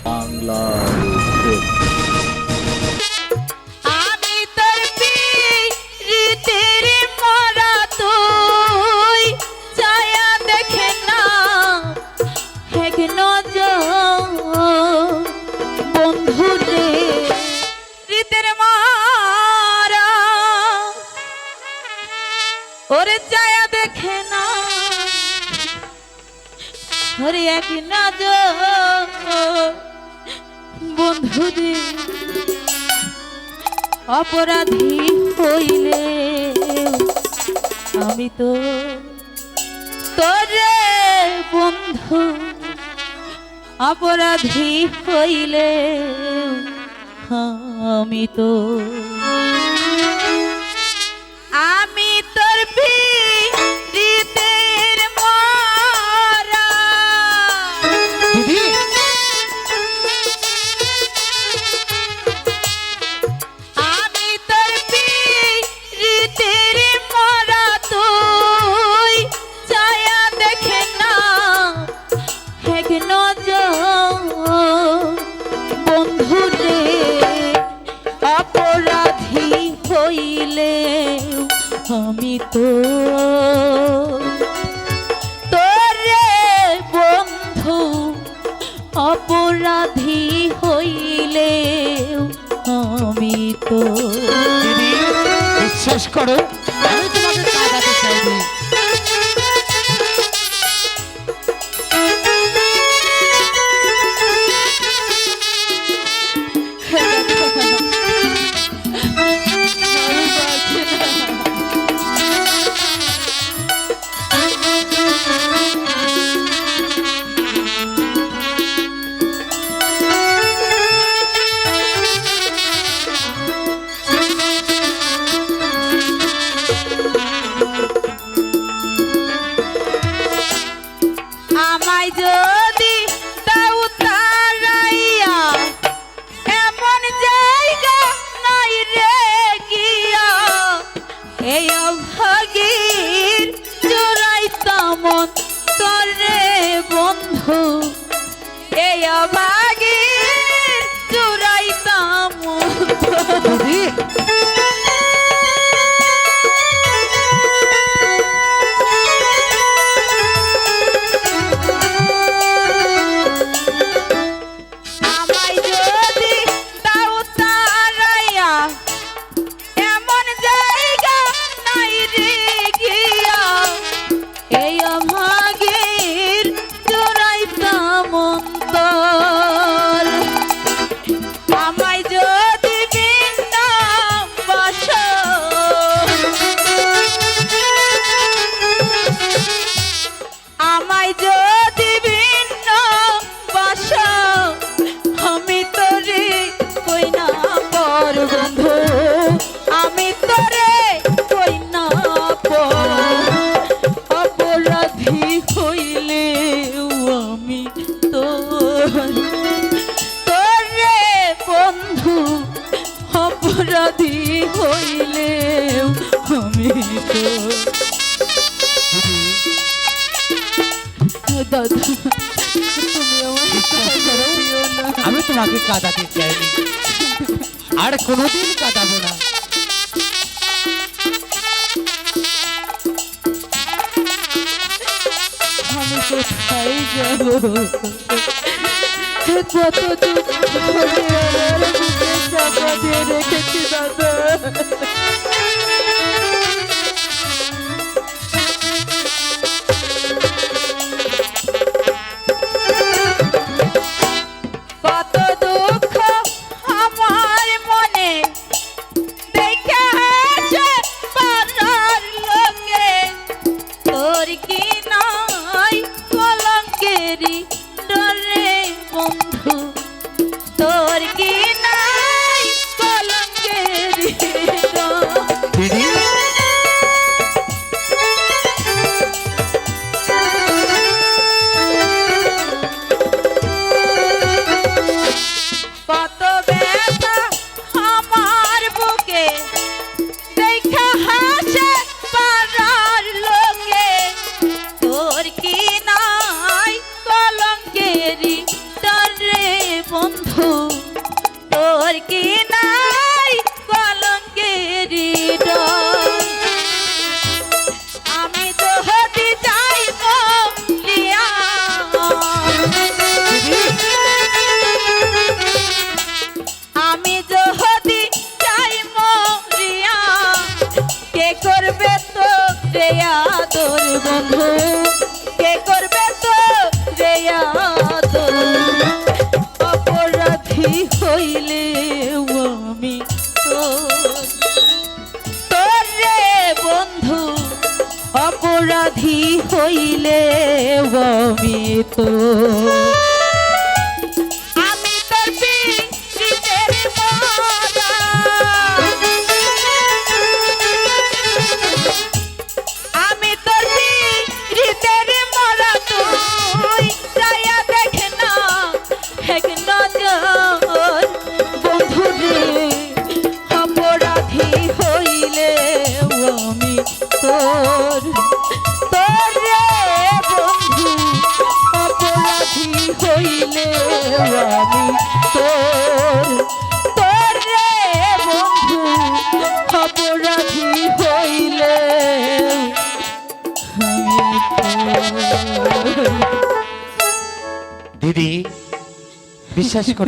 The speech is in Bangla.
বাংলা আমি তোর প্রীতির মরা তুই ছায়া দেখে না এক নজর বন্ধু রে প্রীতির মরা ওরে ছায়া দেখে না ওরে এক নজর বন্ধুরে অপরাধী হইলে আমি তো তোরে বন্ধু অপরাধী হইলে আমি তো আমি তোর প্রীতির মরা দিদি আমি তোর প্রীতির মরা তুই ছায়া দেখে না এক নজর বন্ধু রে অপরাধী হইলে আমি তো তোরে বন্ধু অপরাধী হইলে আমি তো দিদি বিশ্বাস করো আমি তোমাকে কাঁদাতে চাইনি। আমায় যদি দাও তারাইয়া এমন জায়গা নাই রে গিয়া এই অভাগীর জোড়াইতাম তরে বন্ধু এই অভাগীর জোড়াইতাম দিদি আমায় যদি দাও তারাইয়া এমন জায়গা নাই রে গিয়া এই অভাগীর জোড়াইতাম অন্তর আমায় যদি বৃন্দাবাস আমায় যদি ভিন্ন বাস আমি তোরে কই না পর বন্ধু আমি তোরে কই না পর অপরাধী হইলে আমি তোরে বন্ধু অপরাধী হইলে আমি তো দাদা তুমি আমার বিশ্বাস করো দিও না। আমি তোমাকে কাঁদাতে চাইনি আর কোনোদিন কাঁদাবো না। আমি কোথায় যাব কত দুঃখ করে আমার বুকে চাপা দিয়ে রেখেছি দাদা কত দুঃখ আমার মনে দেখে আসে পাড়ার লোকে তোর কি নাই কলঙ্কেরি ডরে বন্ধু তোর কি নাই কলঙ্কেরি দিদি কত ব্যথা আমার বুকে দেখা হাসে পাড়ার লোকে তোর কি নাই কলঙ্কেরি ডরে বন্ধু কে করবে তো রে আদর অপরাধী হইলে আমি তোর রে বন্ধু অপরাধী হইলে আমি তো আমি তোর পিরিতের মরা আমি তোর পিরিতের মরা তুই যাইয়া দেখ না এক নজর বন্ধু রে অপরাধী হইলে আমি তোর তোর রে বন্ধু অপরাধী হইলে আমি তোর তোর রে বন্ধু অপরাধী হইলে আমি তোর। দিদি বিশ্বাস করে